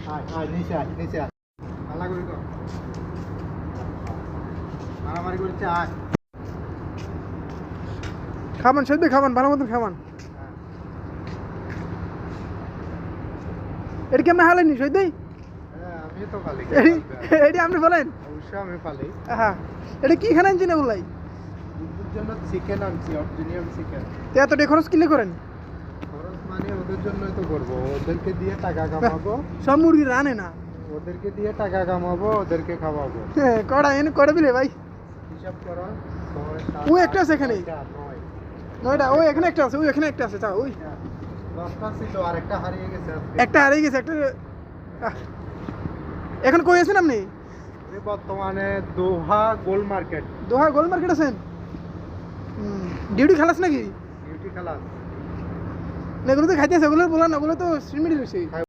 নিচে আয় আল্লাহ করি তো মারামারি করছে আয় খাবান শহীদ ভাই খাবান ভালো মতন খাবান এটা কি আপনি হালেননি শহীদ ভাই আমি তো পালি এটি আপনি বলেন অবশ্যই আমি পালি হ্যাঁ এটা কি খান আনছি না বললাই দুধের জন্য চিকেন আনছি অরিজিনাল চিকেন তো এত টাকা খরচ কিলে করেন খরচ মানে ওদের জন্যই তো করবো ওদেরকে দিয়ে টাকা কামাবো সব মুরগি রানে না ওদেরকে দিয়ে টাকা কামাবো ওদেরকে খাওয়াবো কড়া এনে করে দিলে ভাই হিসাব করো ও একটা আছে এখানে নয়টা ওই এখানে একটা আছে ওই এখানে একটা আছে ওই 10টা ছিল আর একটা হারিয়ে গেছে একটা হারিয়ে গেছে একটা এখন কই আছেন আপনি আমি বর্তমানে দোহা গোল মার্কেট দোহা গোল মার্কেট আছেন ডিউটি খালাস নাকি বিউটি খেলা এগুলো তো খাইতেছে ওগুলো বলা না ওগুলো তো সিমিটি রয়েছে